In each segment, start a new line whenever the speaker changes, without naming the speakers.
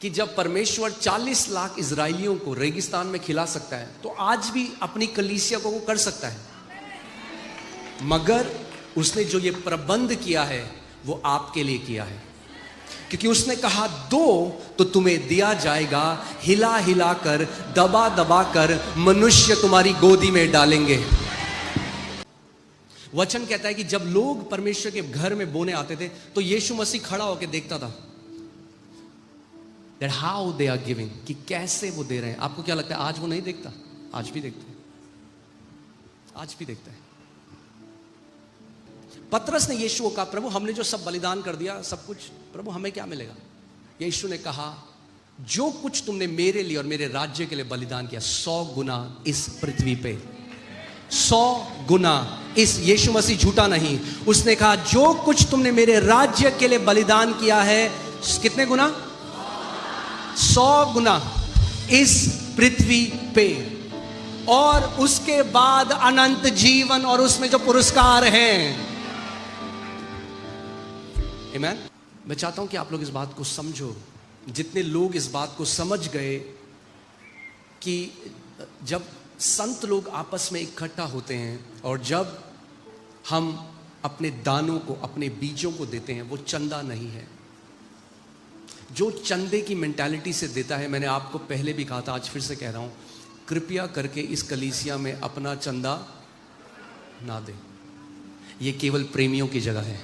कि जब परमेश्वर 40 लाख इजरायलियों को रेगिस्तान में खिला सकता है, तो आज भी अपनी कलीसिया को वो कर सकता है। मगर उसने जो ये प्रबंध किया है वो आपके लिए किया है, क्योंकि उसने कहा दो तो तुम्हें दिया जाएगा, हिला हिला कर, दबा दबा कर मनुष्य तुम्हारी गोदी में डालेंगे। वचन कहता है कि जब लोग परमेश्वर के घर में बोने आते थे तो यीशु मसीह खड़ा होकर देखता था that how they are giving, कि कैसे वो दे रहे हैं। आपको क्या लगता है आज वो नहीं देखता? आज भी देखते हैं, आज भी देखता है। पतरस ने यीशु को कहा, प्रभु हमने जो सब बलिदान कर दिया सब कुछ, प्रभु हमें क्या मिलेगा? यीशु ने कहा, जो कुछ तुमने मेरे लिए और मेरे राज्य के लिए बलिदान किया, 100 गुना इस पृथ्वी पे, 100 गुना इस। यीशु मसीह झूठा नहीं, उसने कहा जो कुछ तुमने मेरे राज्य के लिए बलिदान किया है, कितने गुना? 100 गुना इस पृथ्वी पे, और उसके बाद अनंत जीवन और उसमें जो पुरस्कार हैं। आमीन। मैं चाहता हूं कि आप लोग इस बात को समझो। जितने लोग इस बात को समझ गए कि जब संत लोग आपस में इकट्ठा होते हैं और जब हम अपने दानों को, अपने बीजों को देते हैं, वो चंदा नहीं है। जो चंदे की मेंटालिटी से देता है, मैंने आपको पहले भी कहा था, आज फिर से कह रहा हूं, कृपया करके इस कलीसिया में अपना चंदा ना दे। ये केवल प्रेमियों की जगह है।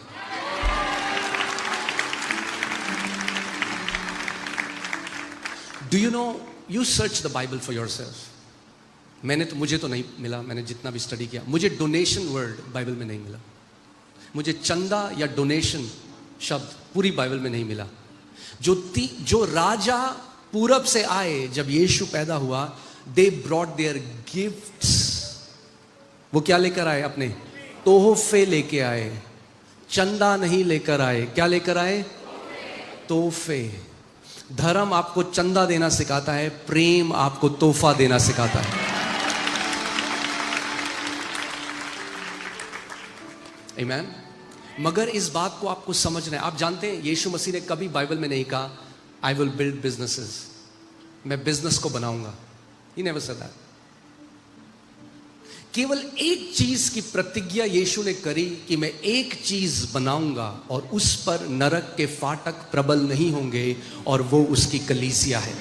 Do you know, you search the Bible for your self. मुझे तो नहीं मिला, मैंने जितना भी स्टडी किया, मुझे डोनेशन वर्ड बाइबल में नहीं मिला। मुझे चंदा या डोनेशन शब्द पूरी बाइबल में नहीं मिला। जो राजा पूरब से आए, जब यीशु पैदा हुआ, दे ब्रॉट देयर गिफ्ट्स। वो क्या लेकर आए? अपने तोहफे लेके आए, चंदा नहीं लेकर आए। क्या लेकर आए? तोहफे। धर्म आपको चंदा देना सिखाता है, प्रेम आपको तोहफा देना सिखाता है। आमीन। मगर इस बात को आपको समझना है। आप जानते हैं यीशु मसीह ने कभी बाइबल में नहीं कहा आई विल बिल्ड बिजनेसेस, मैं बिजनेस को बनाऊंगा। He never said that. केवल एक चीज की प्रतिज्ञा यीशु ने करी कि मैं एक चीज बनाऊंगा और उस पर नरक के फाटक प्रबल नहीं होंगे, और वो उसकी कलीसिया है।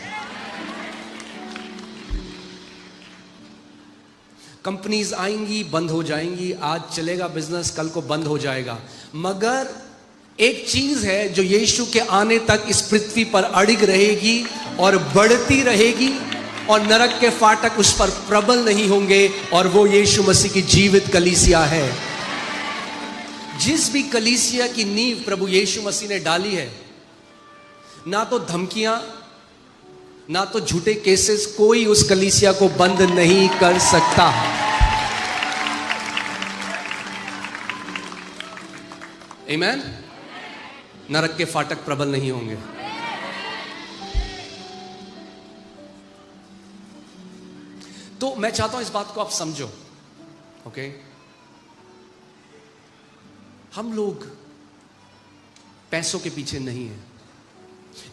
कंपनीज आएंगी, बंद हो जाएंगी, आज चलेगा बिजनेस, कल को बंद हो जाएगा, मगर एक चीज है जो यीशु के आने तक इस पृथ्वी पर अड़िग रहेगी और बढ़ती रहेगी, और नरक के फाटक उस पर प्रबल नहीं होंगे, और वो यीशु मसीह की जीवित कलीसिया है। जिस भी कलीसिया की नींव प्रभु यीशु मसीह ने डाली है, ना तो धमकियां, ना तो झूठे केसेस, कोई उस कलीसिया को बंद नहीं कर सकता। आमीन। नरक के फाटक प्रबल नहीं होंगे। तो मैं चाहता हूं इस बात को आप समझो, ओके? हम लोग पैसों के पीछे नहीं हैं।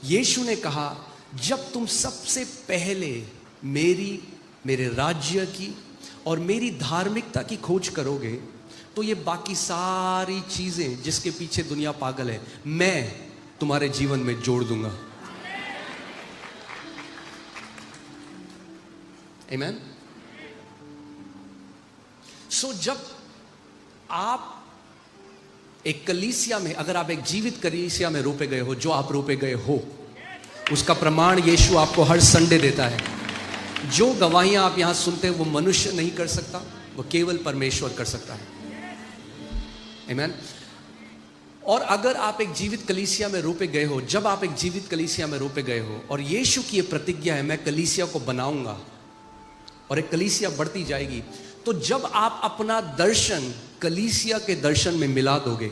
यीशु ने कहा जब तुम सबसे पहले मेरे राज्य की और मेरी धार्मिकता की खोज करोगे, तो ये बाकी सारी चीजें जिसके पीछे दुनिया पागल है, मैं तुम्हारे जीवन में जोड़ दूंगा। आमीन। सो जब आप एक कलीसिया में, अगर आप एक जीवित कलीसिया में रोपे गए हो, जो आप रोपे गए हो, उसका प्रमाण यीशु आपको हर संडे देता है। जो गवाहियां आप यहां सुनते हैं वो मनुष्य नहीं कर सकता, वो केवल परमेश्वर कर सकता है। आमीन। और अगर आप एक जीवित कलीसिया में रोपे गए हो, जब आप एक जीवित कलीसिया में रोपे गए हो और यीशु की ये प्रतिज्ञा है मैं कलीसिया को बनाऊंगा और एक कलीसिया बढ़ती जाएगी, तो जब आप अपना दर्शन कलीसिया के दर्शन में मिला दोगे,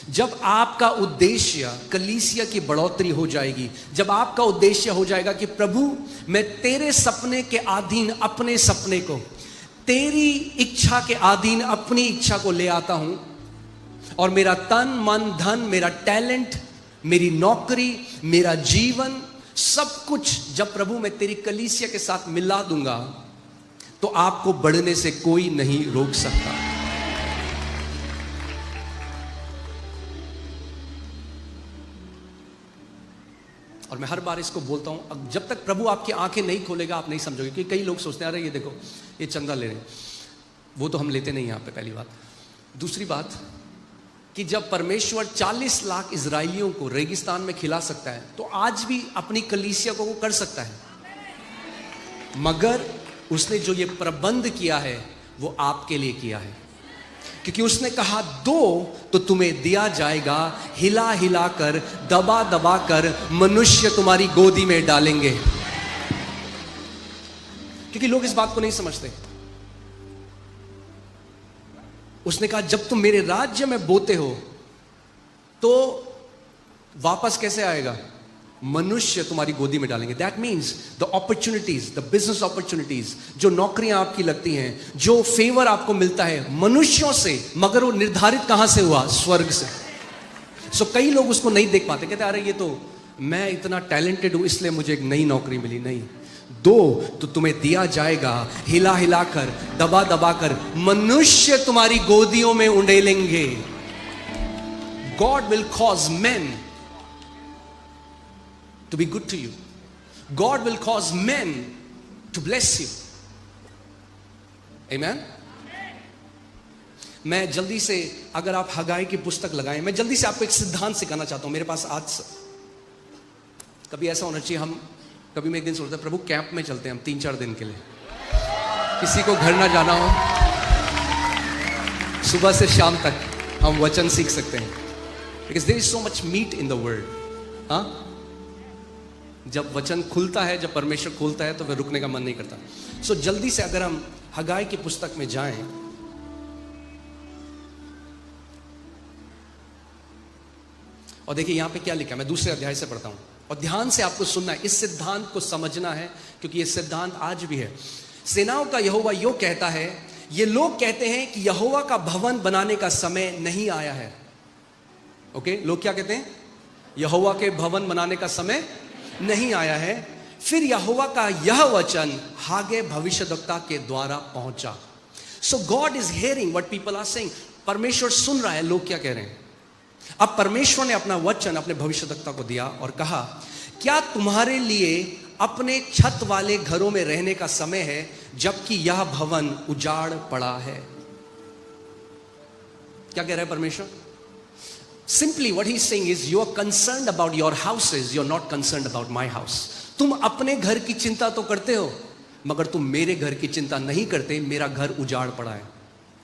जब आपका उद्देश्य कलीसिया की बढ़ोतरी हो जाएगी, जब आपका उद्देश्य हो जाएगा कि प्रभु मैं तेरे सपने के अधीन अपने सपने को, तेरी इच्छा के अधीन अपनी इच्छा को ले आता हूं, और मेरा तन मन धन, मेरा टैलेंट, मेरी नौकरी, मेरा जीवन सब कुछ जब प्रभु मैं तेरी कलीसिया के साथ मिला दूंगा तो आपको बढ़ने से कोई नहीं रोक सकता। और मैं हर बार इसको बोलता हूं, जब तक प्रभु आपकी आंखें नहीं खोलेगा आप नहीं समझोगे। क्योंकि कई लोग सोचते हैं अरे ये देखो ये चंदा ले रहे हैं, वो तो हम लेते नहीं यहां पे, पहली बात। दूसरी बात कि जब परमेश्वर 40 लाख इजरायलियों को रेगिस्तान में खिला सकता है तो आज भी अपनी कलीसिया को वो कर सकता है, मगर उसने जो ये प्रबंध किया है वो आपके लिए किया है। क्योंकि उसने कहा दो तो तुम्हें दिया जाएगा, हिला हिला कर, दबा दबा कर मनुष्य तुम्हारी गोदी में डालेंगे। क्योंकि लोग इस बात को नहीं समझते। उसने कहा जब तुम मेरे राज्य में बोते हो तो वापस कैसे आएगा? मनुष्य तुम्हारी गोदी में डालेंगे। That means the opportunities, the business opportunities, जो नौकरियां आपकी लगती हैं, जो फेवर आपको मिलता है मनुष्यों से, मगर वो निर्धारित कहां से हुआ? स्वर्ग से। सो कई लोग उसको नहीं देख पाते, कहते अरे ये तो मैं इतना टैलेंटेड हूं इसलिए मुझे एक नई नौकरी मिली। नहीं, दो तो तुम्हें दिया जाएगा, हिला हिला कर, दबा दबा कर मनुष्य तुम्हारी गोदियों में उंडेलेंगे। God will cause men to be good to you. God will cause men to bless you. Amen? मैं जल्दी से, अगर आप हगाई की पुस्तक लगाएं, मैं जल्दी से आपको एक सिद्धांत सिखाना चाहता हूं। मेरे पास आज कभी ऐसा होना चाहिए, हम कभी मैं एक दिन सोचता प्रभु कैंप में चलते हैं हम 3-4 दिन के लिए, किसी को घर ना जाना हो, सुबह से शाम तक हम वचन सीख सकते हैं। Because there is so much meat in the word. हाँ, जब वचन खुलता है, जब परमेश्वर खोलता है तो फिर रुकने का मन नहीं करता। सो जल्दी से अगर हम हगाई की पुस्तक में जाएं, और देखिए यहां पे क्या लिखा है, मैं दूसरे अध्याय से पढ़ता हूं और ध्यान से आपको सुनना है, इस सिद्धांत को समझना है क्योंकि यह सिद्धांत आज भी है। सेनाओं का यहोवा यो कहता है, ये लोग कहते हैं कि यहोवा का भवन बनाने का समय नहीं आया है। ओके, लोग क्या कहते हैं? यहोवा के भवन बनाने का समय नहीं आया है। फिर यहोवा का यह वचन हागे भविष्यद्वक्ता के द्वारा पहुंचा। So God is hearing what people are saying. परमेश्वर सुन रहा है लोग क्या कह रहे हैं। अब परमेश्वर ने अपना वचन अपने भविष्यद्वक्ता को दिया और कहा, क्या तुम्हारे लिए अपने छत वाले घरों में रहने का समय है जबकि यह भवन उजाड़ पड़ा है? क्या कह रहा है परमेश्वर? Simply what he's saying is you are concerned about your houses, you're not concerned about my house. तुम अपने घर की चिंता तो करते हो मगर तुम मेरे घर की चिंता नहीं करते। मेरा घर उजाड़ पड़ा है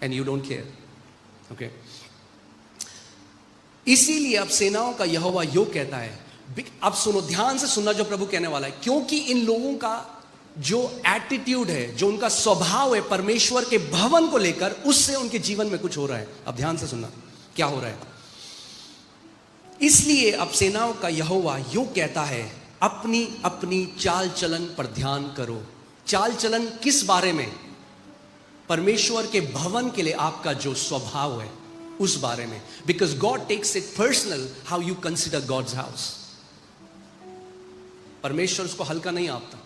and you don't care. Okay? इसीलिए अब सेनाओं का यहोवा यो कहता है, अब सुनो, ध्यान से सुनना जो प्रभु कहने वाला है, क्योंकि इन लोगों का जो एटीट्यूड है, जो उनका स्वभाव है परमेश्वर के भवन को लेकर, उससे उनके जीवन में कुछ हो रहा है। अब ध्यान से सुनना क्या हो रहा है। इसलिए अब सेनाओं का यहोवा यूं कहता है, अपनी अपनी चाल चलन पर ध्यान करो। चाल चलन किस बारे में? परमेश्वर के भवन के लिए आपका जो स्वभाव है उस बारे में। Because God takes it personal how you consider God's house. परमेश्वर उसको हल्का नहीं आपता।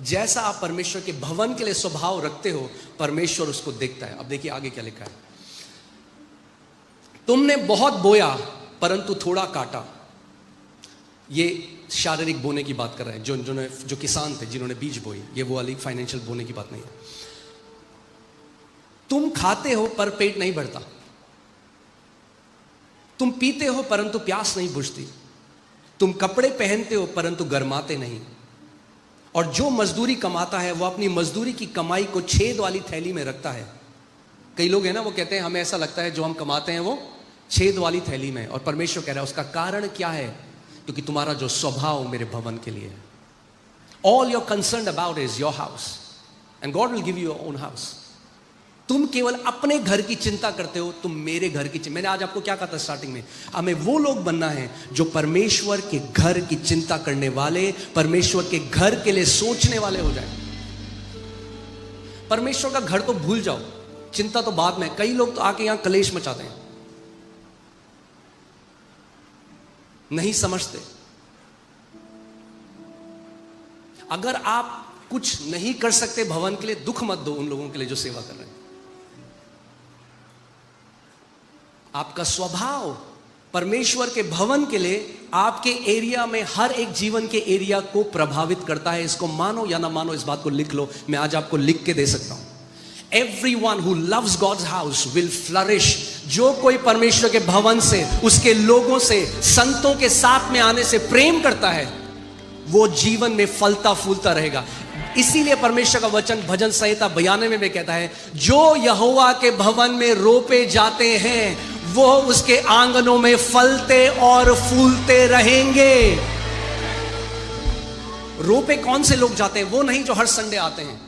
जैसा आप परमेश्वर के भवन के लिए स्वभाव रखते हो, परमेश्वर उसको देखता है। अब देखिए आगे क्या लिखा है। तुमने बहुत बोया परंतु थोड़ा काटा। ये शारीरिक बोने की बात कर रहे हैं, जो किसान थे जिन्होंने बीज बोई। ये वो वाली फाइनेंशियल बोने की बात नहीं है। तुम खाते हो पर पेट नहीं भरता, तुम पीते हो परंतु प्यास नहीं बुझती, तुम कपड़े पहनते हो परंतु गर्माते नहीं, और जो मजदूरी कमाता है वो अपनी मजदूरी की कमाई को छेद वाली थैली में रखता है। कई लोग हैं ना, वो कहते हैं हमें ऐसा लगता है जो हम कमाते हैं वो छेद वाली थैली में। और परमेश्वर कह रहा है उसका कारण क्या है? क्योंकि तुम्हारा जो स्वभाव मेरे भवन के लिए है। All your concern about is your house and God will give you your own house. तुम केवल अपने घर की चिंता करते हो, तुम मेरे घर की चिंता। मैंने आज आपको क्या कहा था स्टार्टिंग में, हमें वो लोग बनना है जो परमेश्वर के घर की चिंता करने वाले, परमेश्वर के घर के लिए सोचने वाले हो जाए। परमेश्वर का घर तो भूल जाओ, चिंता तो बाद में। कई लोग तो आके यहां कलेश मचाते हैं, नहीं समझते। अगर आप कुछ नहीं कर सकते भवन के लिए, दुख मत दो उन लोगों के लिए जो सेवा कर रहे हैं। आपका स्वभाव परमेश्वर के भवन के लिए आपके एरिया में हर एक जीवन के एरिया को प्रभावित करता है। इसको मानो या ना मानो, इस बात को लिख लो। मैं आज आपको लिख के दे सकता हूं। Everyone who loves God's house will flourish। जो कोई परमेश्वर के भवन से, उसके लोगों से, संतों के साथ में आने से प्रेम करता है, वो जीवन में फलता फूलता रहेगा। इसीलिए परमेश्वर का वचन भजन संहिता 92 में कहता है, जो यहोवा के भवन में रोपे जाते हैं वो उसके आंगनों में फलते और फूलते रहेंगे। रोपे कौन से लोग जाते हैं? वो नहीं जो हर संडे आते हैं।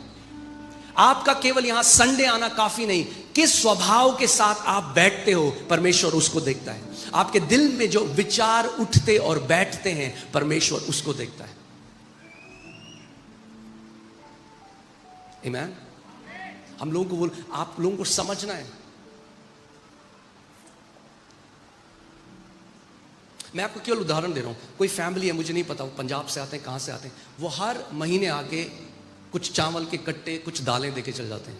आपका केवल यहां संडे आना काफी नहीं, किस स्वभाव के साथ आप बैठते हो परमेश्वर उसको देखता है। आपके दिल में जो विचार उठते और बैठते हैं परमेश्वर उसको देखता है। आमीन। हम लोगों को, आप लोगों को समझना है। मैं आपको केवल उदाहरण दे रहा हूं। कोई फैमिली है, मुझे नहीं पता वो पंजाब से आते हैं, कहां से आते हैं, वो हर महीने आके कुछ चावल के कट्टे, कुछ दालें देके चल जाते हैं,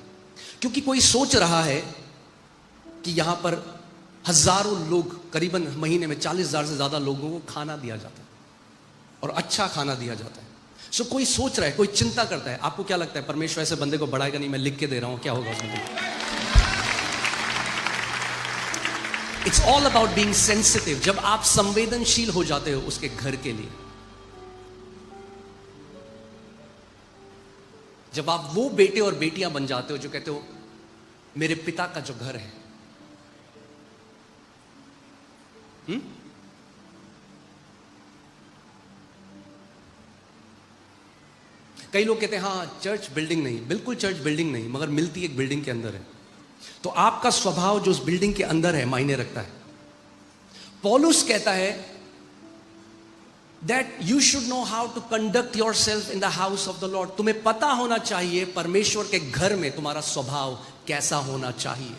क्योंकि कोई सोच रहा है कि यहां पर हजारों लोग, करीबन महीने में 40,000 से ज्यादा लोगों को खाना दिया जाता है और अच्छा खाना दिया जाता है। सो कोई सोच रहा है, कोई चिंता करता है। आपको क्या लगता है परमेश्वर ऐसे बंदे को बढ़ाएगा? नहीं, मैं लिख के दे रहा हूं क्या होगा उस बंदे को। It's all about being sensitive. जब आप संवेदनशील हो जाते हो उसके घर के लिए, जब आप वो बेटे और बेटियां बन जाते हो जो कहते हो मेरे पिता का जो घर है, कई लोग कहते हैं हाँ चर्च बिल्डिंग नहीं, बिल्कुल चर्च बिल्डिंग नहीं, मगर मिलती एक बिल्डिंग के अंदर है। तो आपका स्वभाव जो उस बिल्डिंग के अंदर है मायने रखता है। पौलुस कहता है that you should know how to conduct yourself in the house of the Lord। तुम्हें पता होना चाहिए परमेश्वर के घर में तुम्हारा स्वभाव कैसा होना चाहिए।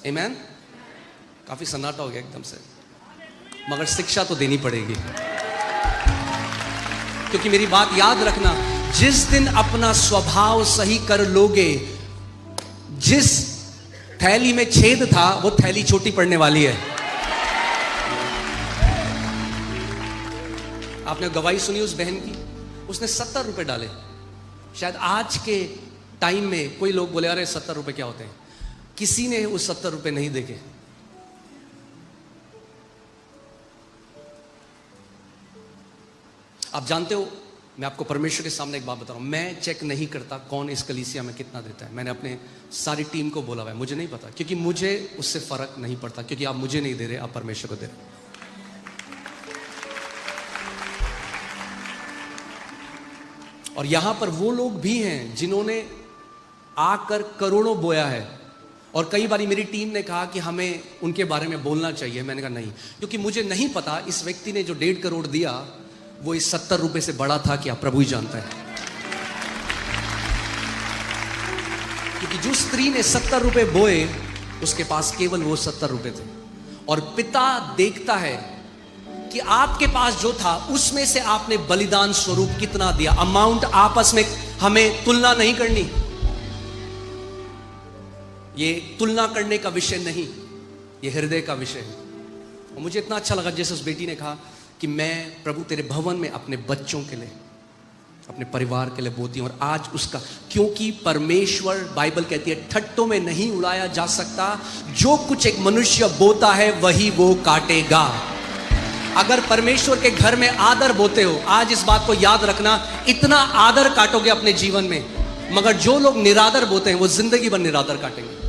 Amen? काफी सन्नाटा हो गया एकदम से, मगर शिक्षा तो देनी पड़ेगी, क्योंकि मेरी बात याद रखना, जिस दिन अपना स्वभाव सही कर लोगे, जिस थैली में छेद था वो थैली छोटी पड़ने वाली है। आपने गवाही सुनी उस बहन की, उसने 70 रुपए डाले। शायद आज के टाइम में कोई लोग बोले अरे 70 रुपए क्या होते हैं, किसी ने उस 70 रुपए नहीं देखे। आप जानते हो, मैं आपको परमेश्वर के सामने एक बात बता रहा हूं, मैं चेक नहीं करता कौन इस कलीसिया में कितना देता है। मैंने अपने सारी टीम को बोला हुआ है, मुझे नहीं पता, क्योंकि मुझे उससे फर्क नहीं पड़ता, क्योंकि आप मुझे नहीं दे रहे, आप परमेश्वर को दे रहे। और यहां पर वो लोग भी हैं जिन्होंने आकर करोड़ों बोया है, और कई बार मेरी टीम ने कहा कि हमें उनके बारे में बोलना चाहिए। मैंने कहा नहीं, क्योंकि मुझे नहीं पता इस व्यक्ति ने जो 1.5 करोड़ दिया वो इस 70 रुपए से बड़ा था क्या, प्रभु ही जानता है। क्योंकि जो स्त्री ने 70 रुपए बोए उसके पास केवल वो 70 रुपए थे, और पिता देखता है कि आपके पास जो था उसमें से आपने बलिदान स्वरूप कितना दिया। अमाउंट आपस में हमें तुलना नहीं करनी, ये तुलना करने का विषय नहीं, ये हृदय का विषय है। और मुझे इतना अच्छा लगा जैसे उस बेटी ने कहा कि मैं प्रभु तेरे भवन में अपने बच्चों के लिए, अपने परिवार के लिए बोती हूं। और आज उसका, क्योंकि परमेश्वर, बाइबल कहती है ठट्टों में नहीं उड़ाया जा सकता, जो कुछ एक मनुष्य बोता है वही वो काटेगा। अगर परमेश्वर के घर में आदर बोते हो, आज इस बात को याद रखना, इतना आदर काटोगे अपने जीवन में, मगर जो लोग निरादर बोते हैं वो जिंदगी भर निरादर काटेंगे।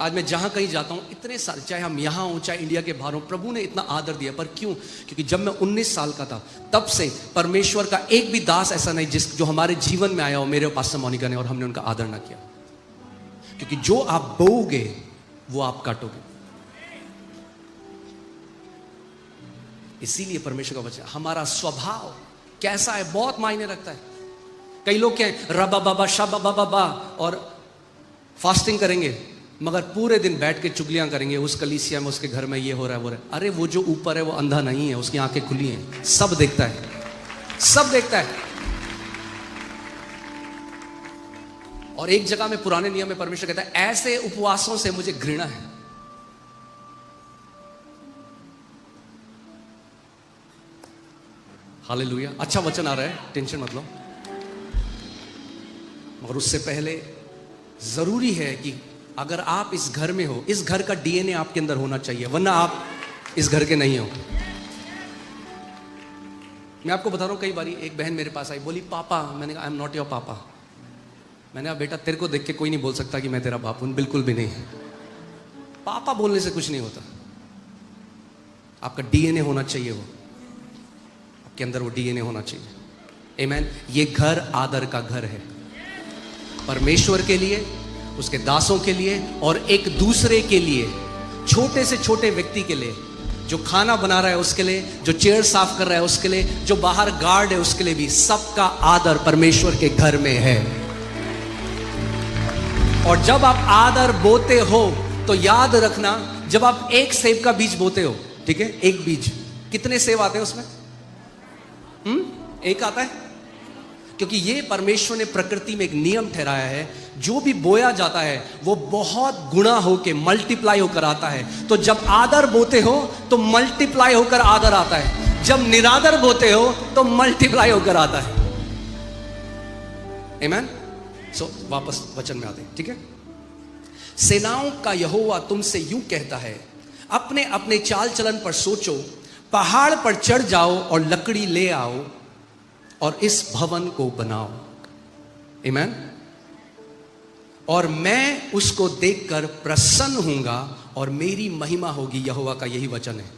आज मैं जहां कहीं जाता हूं, इतने साल, चाहे हम यहां हो चाहे इंडिया के बाहर हो, प्रभु ने इतना आदर दिया। पर क्यों? क्योंकि जब मैं 19 साल का था तब से परमेश्वर का एक भी दास ऐसा नहीं जो हमारे जीवन में आया हो, मेरे पास मोनिका ने, और हमने उनका आदर ना किया। क्योंकि जो आप बोओगे वो आप काटोगे। इसीलिए परमेश्वर का वचन, हमारा स्वभाव कैसा है बहुत मायने रखता है। कई लोग क्या रबा बाबा शाबा बाबा बा और फास्टिंग करेंगे, मगर पूरे दिन बैठ के चुगलियां करेंगे, उस कलीसिया में उसके घर में ये हो रहा है वो रहा है। अरे वो जो ऊपर है वो अंधा नहीं है, उसकी आंखें खुली हैं, सब देखता है, सब देखता है। और एक जगह में पुराने नियम में परमेश्वर कहता है ऐसे उपवासों से मुझे घृणा है। हालेलुया, अच्छा वचन आ रहा है, टेंशन मत लो। मगर उससे पहले जरूरी है कि अगर आप इस घर में हो, इस घर का डीएनए आपके अंदर होना चाहिए, वरना आप इस घर के नहीं हो। मैं आपको बता रहा हूं, कई बारी एक बहन मेरे पास आई, बोली पापा, मैंने कहा आई एम नॉट योर पापा। मैंने कहा बेटा तेरे को देख के कोई नहीं बोल सकता कि मैं तेरा बाप हूं, बिल्कुल भी नहीं। पापा बोलने से कुछ नहीं होता, आपका डीएनए होना चाहिए, वो आपके अंदर वो डीएनए होना चाहिए। आमीन। ये घर आदर का घर है, परमेश्वर के लिए, उसके दासों के लिए और एक दूसरे के लिए, छोटे से छोटे व्यक्ति के लिए, जो खाना बना रहा है उसके लिए, जो चेयर साफ कर रहा है उसके लिए, जो बाहर गार्ड है उसके लिए भी, सबका आदर परमेश्वर के घर में है। और जब आप आदर बोते हो तो याद रखना, जब आप एक सेब का बीज बोते हो, ठीक है, एक बीज, कितने सेब आते हैं उसमें? एक आता है, क्योंकि ये परमेश्वर ने प्रकृति में एक नियम ठहराया है, जो भी बोया जाता है वो बहुत गुणा होके मल्टीप्लाई होकर आता है। तो जब आदर बोते हो तो मल्टीप्लाई होकर आदर आता है, जब निरादर बोते हो तो मल्टीप्लाई होकर आता है। आमीन। सो वापस वचन में आते हैं, ठीक है। सेनाओं का यहोवा तुमसे यूं कहता है, अपने अपने चाल चलन पर सोचो, पहाड़ पर चढ़ जाओ और लकड़ी ले आओ और इस भवन को बनाओ। आमीन। और मैं उसको देखकर प्रसन्न होऊंगा और मेरी महिमा होगी, यहोवा का यही वचन है।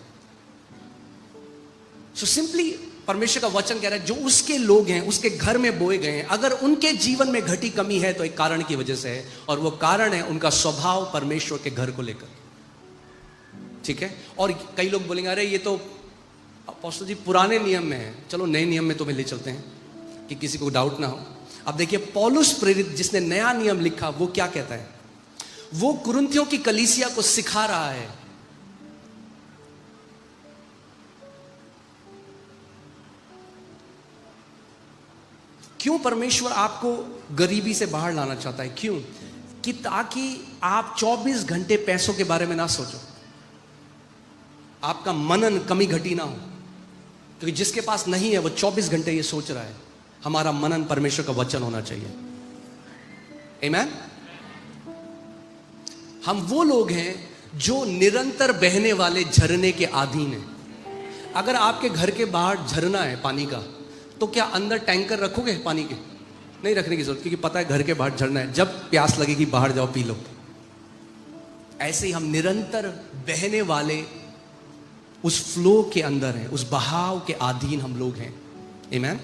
सो सिंपली परमेश्वर का वचन कह रहा है, जो उसके लोग हैं, उसके घर में बोए गए हैं, अगर उनके जीवन में घटी कमी है तो एक कारण की वजह से है, और वो कारण है उनका स्वभाव परमेश्वर के घर को लेकर, ठीक है। और कई लोग बोलेंगे अरे ये तो अपोस्टल जी पुराने नियम में है, चलो नए नियम में तो ले चलते हैं कि किसी को डाउट ना हो। अब देखिए पौलुस प्रेरित जिसने नया नियम लिखा वो क्या कहता है, वो कुरिन्थियों की कलीसिया को सिखा रहा है क्यों परमेश्वर आपको गरीबी से बाहर लाना चाहता है, क्यों, कि ताकि आप 24 घंटे पैसों के बारे में ना सोचो, आपका मनन कमी घटी ना हो। क्योंकि जिसके पास नहीं है वो 24 घंटे ये सोच रहा है, हमारा मनन परमेश्वर का वचन होना चाहिए। आमीन। हम वो लोग हैं जो निरंतर बहने वाले झरने के अधीन हैं। अगर आपके घर के बाहर झरना है पानी का, तो क्या अंदर टैंकर रखोगे पानी के? नहीं रखने की जरूरत, क्योंकि पता है घर के बाहर झरना है, जब प्यास लगेगी बाहर जाओ पी लो। ऐसे ही हम निरंतर बहने वाले उस फ्लो के अंदर हैं, उस बहाव के अधीन हम लोग हैं। आमीन।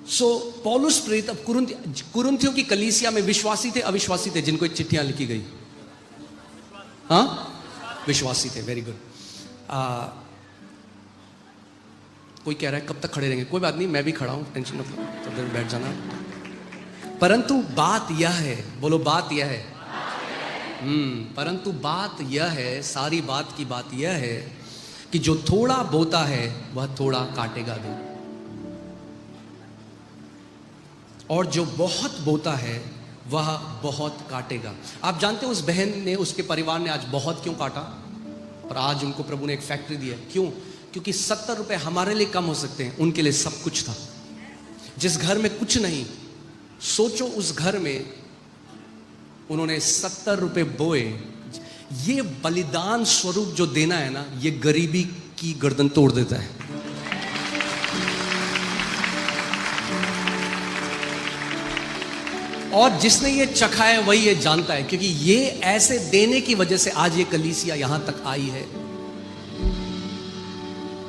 सो पौलुस प्रेरित अब कुरिन्थियों की कलीसिया में विश्वासी थे, अविश्वासी थे, जिनको चिट्ठियां लिखी गई? हाँ, विश्वासी थे। Very good. कोई कह रहा है कब तक खड़े रहेंगे? कोई बात नहीं, मैं भी खड़ा हूं, टेंशन मत लो, तो देर बैठ जाना। परंतु बात यह है, बोलो बात यह है, परंतु बात यह है, सारी बात की बात यह है कि जो थोड़ा बोता है वह थोड़ा काटेगा भी, और जो बहुत बोता है वह बहुत काटेगा। आप जानते हो उस बहन ने, उसके परिवार ने आज बहुत क्यों काटा, और आज उनको प्रभु ने एक फैक्ट्री दी है। क्यों? क्योंकि 70 रुपए हमारे लिए कम हो सकते हैं, उनके लिए सब कुछ था। जिस घर में कुछ नहीं, सोचो उस घर में उन्होंने 70 रुपए बोए। ये बलिदान स्वरूप जो देना है ना, ये गरीबी की गर्दन तोड़ देता है। और जिसने ये चखा है वही ये जानता है, क्योंकि ये ऐसे देने की वजह से आज ये कलीसिया यहां तक आई है,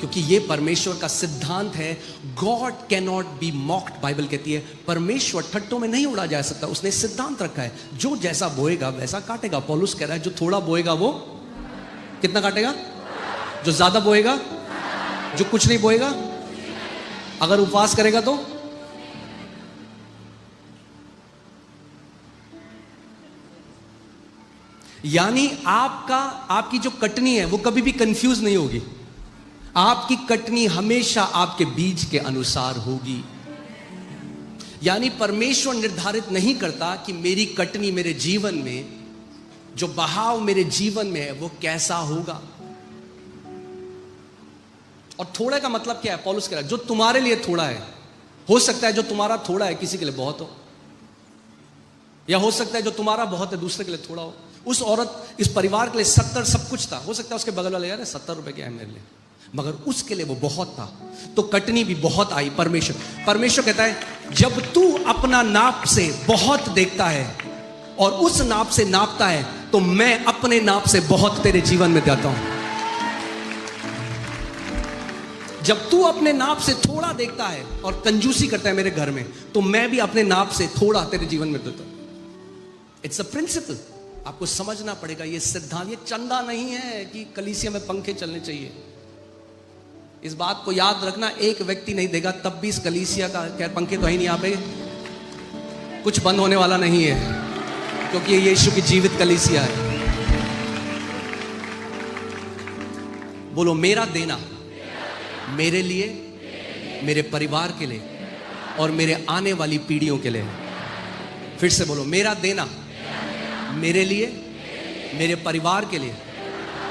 क्योंकि ये परमेश्वर का सिद्धांत है। God can not be mocked, Bible कहती है परमेश्वर ठट्टों में नहीं उड़ा जा सकता। उसने सिद्धांत रखा है, जो जैसा बोएगा वैसा काटेगा। पौलुस कह रहा है जो थोड़ा बोएगा वो कितना काटेगा, जो ज्यादा बोएगा, जो कुछ नहीं बोएगा, अगर उपवास करेगा तो यानी आपकी जो कटनी है वो कभी भी कंफ्यूज नहीं होगी। आपकी कटनी हमेशा आपके बीज के अनुसार होगी। यानी परमेश्वर निर्धारित नहीं करता कि मेरी कटनी मेरे जीवन में, जो बहाव मेरे जीवन में है वो कैसा होगा। और थोड़े का मतलब क्या है? पौलुस कह रहा है जो तुम्हारे लिए थोड़ा है, हो सकता है जो तुम्हारा थोड़ा है किसी के लिए बहुत हो, या हो सकता है जो तुम्हारा बहुत है दूसरे के लिए थोड़ा हो। उस औरत, इस परिवार के लिए 70 सब कुछ था। हो सकता है उसके बगल वाले यार 70 रुपए क्या है मेरे लिए, मगर उसके लिए वो बहुत था। तो कटनी भी बहुत आई। परमेश्वर कहता है जब तू अपना नाप से बहुत देखता है और उस नाप से नापता है, तो मैं अपने नाप से बहुत तेरे जीवन में देता हूं। जब तू अपने नाप से थोड़ा देखता है और कंजूसी करता है मेरे घर में, तो मैं भी अपने नाप से थोड़ा तेरे जीवन में देता हूं। It's a principle. आपको समझना पड़ेगा ये सिद्धांत। ये चंदा नहीं है कि कलीसिया में पंखे चलने चाहिए। इस बात को याद रखना, एक व्यक्ति नहीं देगा तब भी इस कलीसिया का, खैर पंखे तो ही नहीं, यहाँ पे कुछ बंद होने वाला नहीं है, क्योंकि ये यीशु की जीवित कलीसिया है। बोलो मेरा देना मेरे लिए, मेरे परिवार के लिए और मेरे आने वाली पीढ़ियों के लिए। फिर से बोलो मेरा देना मेरे लिए, मेरे परिवार के लिए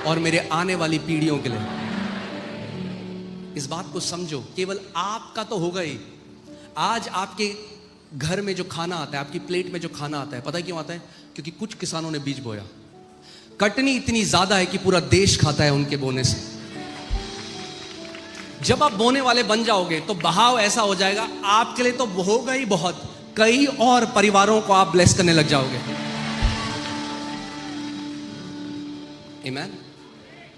और मेरे आने वाली पीढ़ियों के लिए। इस बात को समझो। केवल आपका तो होगा ही। आज आपके घर में जो खाना आता है, आपकी प्लेट में जो खाना आता है, पता है क्यों आता है? क्योंकि कुछ किसानों ने बीज बोया। कटनी इतनी ज्यादा है कि पूरा देश खाता है उनके बोने से। जब आप बोने वाले बन जाओगे तो बहाव ऐसा हो जाएगा, आपके लिए तो होगा ही बहुत, कई और परिवारों को आप ब्लेस करने लग जाओगे। आमीन।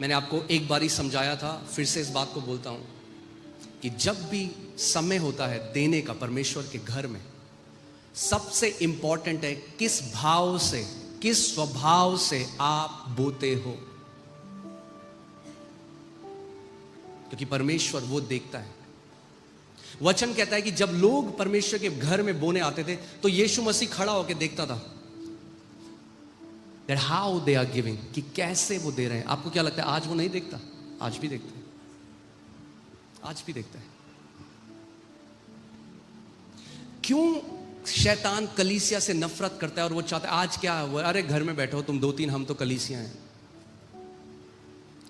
मैंने आपको एक बार ही समझाया था, फिर से इस बात को बोलता हूं कि जब भी समय होता है देने का परमेश्वर के घर में, सबसे इंपॉर्टेंट है किस भाव से, किस स्वभाव से आप बोते हो, क्योंकि परमेश्वर वो देखता है। वचन कहता है कि जब लोग परमेश्वर के घर में बोने आते थे तो यीशु मसीह खड़ा होकर देखता था that how they are giving, कि कैसे वो दे रहे हैं। आपको क्या लगता है आज वो नहीं देखता? आज भी देखता है, आज भी देखता है। क्यों शैतान कलीसिया से नफरत करता है और वो चाहता है आज क्या हुआ, अरे घर में बैठो तुम 2-3, हम तो कलीसिया हैं।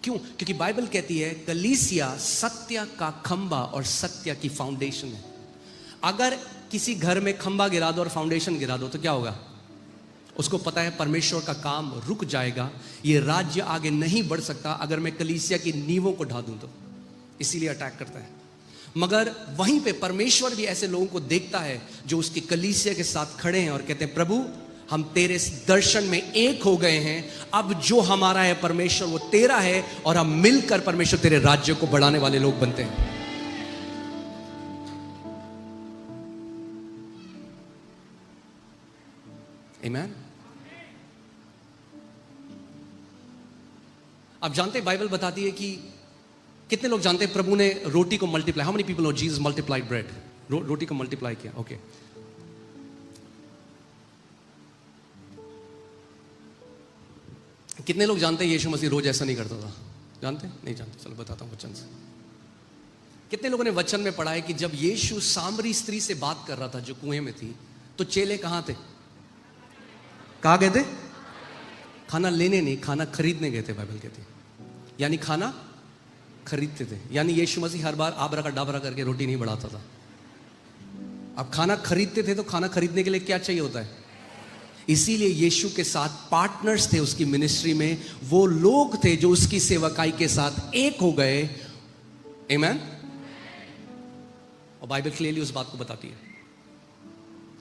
क्यों? क्योंकि बाइबल कहती है कलीसिया सत्य का खंबा और सत्य की फाउंडेशन है। अगर किसी घर में खंबा गिरा दो और फाउंडेशन गिरा दो तो क्या होगा? उसको पता है परमेश्वर का काम रुक जाएगा, ये राज्य आगे नहीं बढ़ सकता अगर मैं कलीसिया की नींवों को ढा दूं तो। इसीलिए अटैक करता है। मगर वहीं पे परमेश्वर भी ऐसे लोगों को देखता है जो उसकी कलीसिया के साथ खड़े हैं और कहते हैं प्रभु हम तेरे दर्शन में एक हो गए हैं, अब जो हमारा है परमेश्वर वो तेरा है, और हम मिलकर परमेश्वर तेरे राज्य को बढ़ाने वाले लोग बनते हैं। आमीन। आप जानते हैं बाइबल बताती है कि कितने लोग जानते हैं प्रभु ने रोटी को multiply, how many people know Jesus multiplied bread? रोटी को मल्टीप्लाई किया। ओके कितने लोग जानते हैं यीशु मसीह रोज ऐसा नहीं करता था? जानते हैं? नहीं जानते? चलो बताता हूं वचन से। कितने लोगों ने वचन में पढ़ा है कि जब यीशु सामरी स्त्री से बात कर रहा था जो कुएं में थी, तो चेले कहां थे? कहां गए थे? खाना लेने नहीं, खाना खरीदने गए थे। बाइबल कहती है यानी खाना खरीदते थे। यानी यीशु मसीह हर बार आबरा का डाबरा करके रोटी नहीं बढ़ाता था। अब खाना खरीदते थे तो खाना खरीदने के लिए क्या चाहिए होता है? इसीलिए यीशु के साथ पार्टनर्स थे उसकी मिनिस्ट्री में, वो लोग थे जो उसकी सेवकाई के साथ एक हो गए। आमीन। और बाइबल क्लियरली उस बात को बताती है,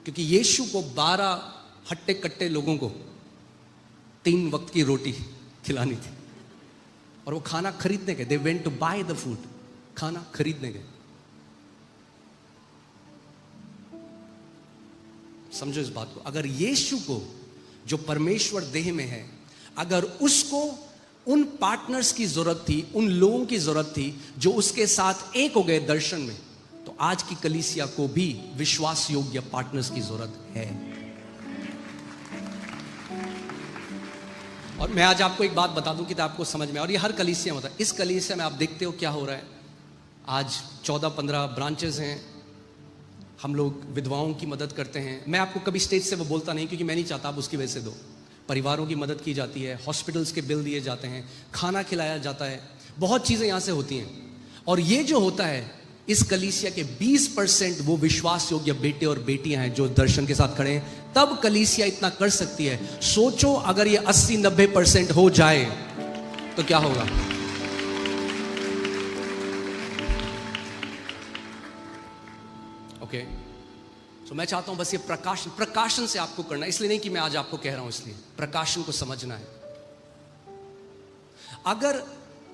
क्योंकि यीशु को 12 हट्टे कट्टे लोगों को 3 वक्त की रोटी खिलानी थी और वो खाना खरीदने गए। They went to buy the food, खाना खरीदने गए। समझो इस बात को। अगर यीशु को जो परमेश्वर देह में है, अगर उसको उन पार्टनर्स की जरूरत थी, उन लोगों की जरूरत थी जो उसके साथ एक हो गए दर्शन में, तो आज की कलीसिया को भी विश्वास योग्य पार्टनर्स की जरूरत है। और मैं आज आपको एक बात बता दूं कि आपको समझ में, और ये हर कलीसिया में होता है। इस कलीसिया में आप देखते हो क्या हो रहा है। आज 14-15 ब्रांचेस हैं, हम लोग विधवाओं की मदद करते हैं। मैं आपको कभी स्टेज से वो बोलता नहीं, क्योंकि मैं नहीं चाहता आप उसकी वजह से दो। परिवारों की मदद की जाती है, हॉस्पिटल्स के बिल दिए जाते हैं, खाना खिलाया जाता है, बहुत चीज़ें यहाँ से होती हैं। और ये जो होता है, इस कलीसिया के 20% वो विश्वास योग्य बेटे और बेटियां हैं जो दर्शन के साथ खड़े हैं, तब कलीसिया इतना कर सकती है। सोचो अगर ये 80-90% हो जाए तो क्या होगा। ओके, तो मैं चाहता हूं बस ये प्रकाशन से आपको करना, इसलिए नहीं कि मैं आज आपको कह रहा हूं, इसलिए प्रकाशन को समझना है। अगर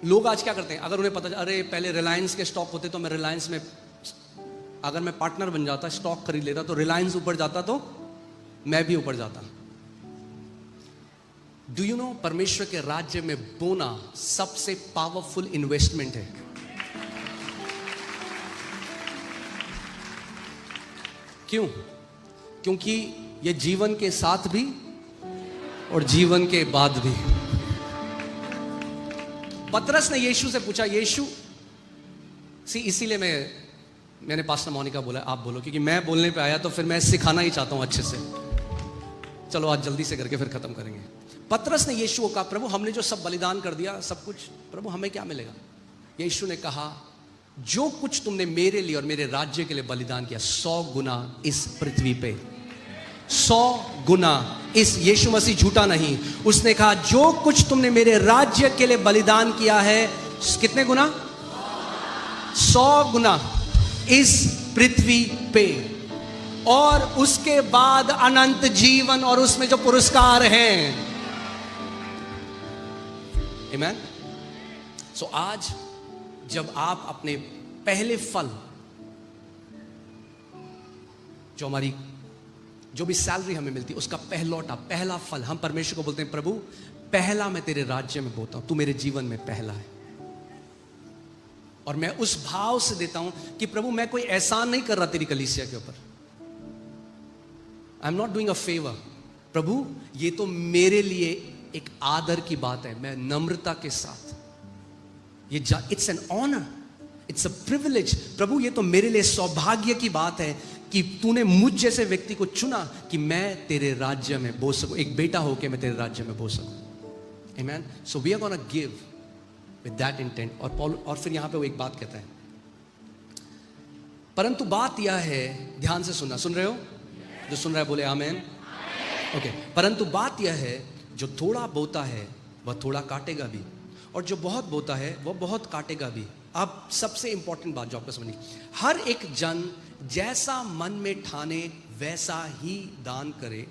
लोग आज क्या करते हैं, अगर उन्हें पता अरे पहले रिलायंस के स्टॉक होते तो मैं रिलायंस में अगर मैं पार्टनर बन जाता, स्टॉक खरीद लेता, तो रिलायंस ऊपर जाता तो मैं भी ऊपर जाता। डू यू नो, परमेश्वर के राज्य में बोना सबसे पावरफुल इन्वेस्टमेंट है। क्यों? क्योंकि ये जीवन के साथ भी और जीवन के बाद भी। पतरस ने यीशु से पूछा, यीशु इसीलिए मैंने पास्टर मोनिका बोला आप बोलो, क्योंकि मैं बोलने पे आया तो फिर मैं सिखाना ही चाहता हूं अच्छे से। चलो आज जल्दी से करके फिर खत्म करेंगे। पतरस ने यीशु को कहा, प्रभु हमने जो सब बलिदान कर दिया सब कुछ, प्रभु हमें क्या मिलेगा? यीशु ने कहा, जो कुछ तुमने मेरे लिए और मेरे राज्य के लिए बलिदान किया, 100 गुना इस पृथ्वी पे, 100 गुना इस। यीशु मसीह झूठा नहीं, उसने कहा जो कुछ तुमने मेरे राज्य के लिए बलिदान किया है, कितने गुना? 100 गुना इस पृथ्वी पे, और उसके बाद अनंत जीवन और उसमें जो पुरस्कार हैं। आमीन। सो आज जब आप अपने पहले फल, जो हमारी जो भी सैलरी हमें मिलती है उसका पहला फल, हम परमेश्वर को बोलते हैं, प्रभु पहला मैं तेरे राज्य में बोता हूं, तू मेरे जीवन में पहला है। और मैं उस भाव से देता हूं कि प्रभु मैं कोई एहसान नहीं कर रहा तेरी कलीसिया के ऊपर, I am not doing a favour. प्रभु ये तो मेरे लिए एक आदर की बात है, मैं नम्रता के साथ, ये it's an honour, it's a privilege. प्रभु ये तो मेरे लिए सौभाग्य की बात है कि तूने मुझ जैसे व्यक्ति को चुना कि मैं तेरे राज्य में बोल सकूं, एक बेटा होकर मैं तेरे राज्य में बोल सकूं। आमीन। So we are gonna give with that intent. और फिर यहां पे वो एक बात कहता है, परंतु बात यह है, ध्यान से सुनना, सुन रहे हो? जो सुन रहा है बोले आमीन। ओके, परंतु बात यह है, जो थोड़ा बोता है वह थोड़ा काटेगा भी, और जो बहुत बोता है वह बहुत काटेगा भी। अब सबसे इंपॉर्टेंट बात जो आपको समझनी, हर एक जन जैसा मन में ठाने वैसा ही दान करे,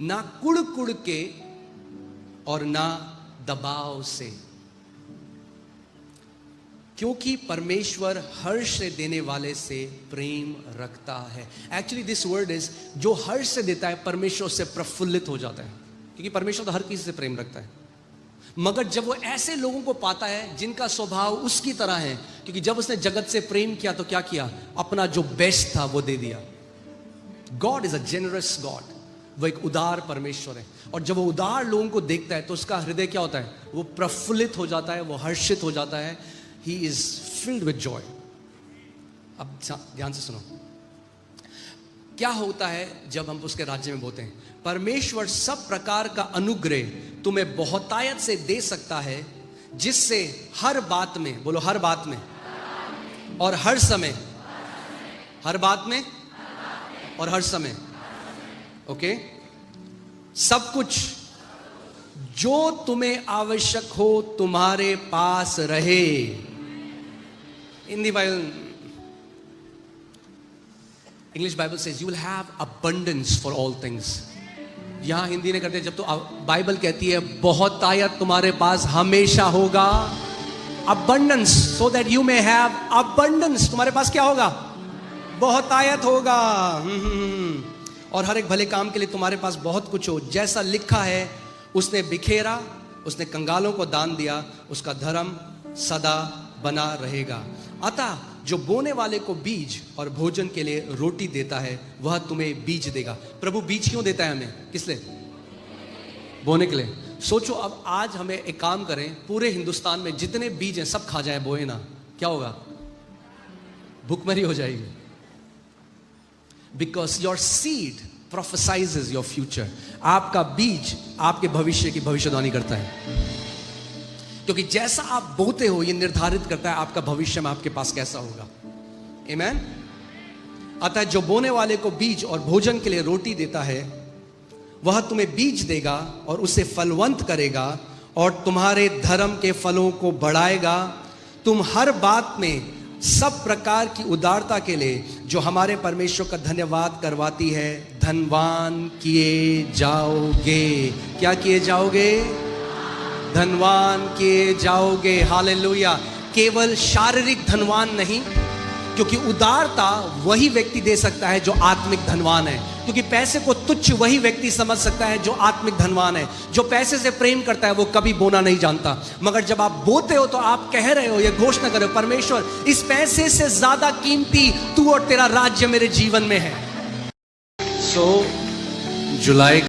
ना कुड़ कुड़ के और ना दबाव से, क्योंकि परमेश्वर हर्ष से देने वाले से प्रेम रखता है। एक्चुअली दिस वर्ड इज, जो हर्ष से देता है परमेश्वर उससे प्रफुल्लित हो जाता है, क्योंकि परमेश्वर तो हर किसी से प्रेम रखता है। मगर जब वो ऐसे लोगों को पाता है जिनका स्वभाव उसकी तरह है, क्योंकि जब उसने जगत से प्रेम किया तो क्या किया? अपना जो बेस्ट था वो दे दिया। God is a generous God, वो एक उदार परमेश्वर है। और जब वो उदार लोगों को देखता है तो उसका हृदय क्या होता है? वो प्रफुल्लित हो जाता है, वो हर्षित हो जाता है। He is filled with Joy. अब ध्यान से सुनो, क्या होता है जब हम उसके राज्य में बोलते हैं? परमेश्वर सब प्रकार का अनुग्रह तुम्हें बहुतायत से दे सकता है, जिससे हर बात में, बोलो हर बात में, और हर समय, हर बात में और हर समय, ओके, सब कुछ जो तुम्हें आवश्यक हो तुम्हारे पास रहे। In the Bible, English Bible says you will have abundance for all things. यहां हिंदी ने करते, जब तो बाइबल कहती है बहुतायत तुम्हारे पास हमेशा होगा, abundance, so that you may have abundance, तुम्हारे पास क्या होगा? बहुतायत होगा। और हर एक भले काम के लिए तुम्हारे पास बहुत कुछ हो, जैसा लिखा है, उसने बिखेरा, उसने कंगालों को दान दिया, उसका धर्म सदा बना रहेगा। अतः जो बोने वाले को बीज और भोजन के लिए रोटी देता है, वह तुम्हें बीज देगा। प्रभु बीज क्यों देता है हमें? किस लिए? बोने के लिए। सोचो अब आज हमें एक काम करें, पूरे हिंदुस्तान में जितने बीज हैं सब खा जाए, बोए ना, क्या होगा? भूखमरी हो जाएगी। Because your seed prophesies your future. आपका बीज आपके भविष्य की भविष्यवाणी करता है, क्योंकि जैसा आप बोते हो ये निर्धारित करता है आपका भविष्य में आपके पास कैसा होगा। आमीन। अतः जो बोने वाले को बीज और भोजन के लिए रोटी देता है, वह तुम्हें बीज देगा और उसे फलवंत करेगा और तुम्हारे धर्म के फलों को बढ़ाएगा। तुम हर बात में सब प्रकार की उदारता के लिए जो हमारे परमेश्वर का धन्यवाद करवाती है, धनवान किए जाओगे। क्या किए जाओगे? धनवान किए जाओगे। हालेलुया। केवल शारीरिक धनवान नहीं, क्योंकि उदारता वही व्यक्ति दे सकता है जो आत्मिक धनवान है, क्योंकि पैसे को तुच्छ वही व्यक्ति समझ सकता है जो आत्मिक धनवान है। जो पैसे से प्रेम करता है वो कभी बोना नहीं जानता, मगर जब आप बोते हो तो आप कह रहे हो, ये घोषणा कर रहे हो, परमेश्वर इस पैसे से ज्यादा कीमती तू और तेरा राज्य मेरे जीवन में है। जुलाई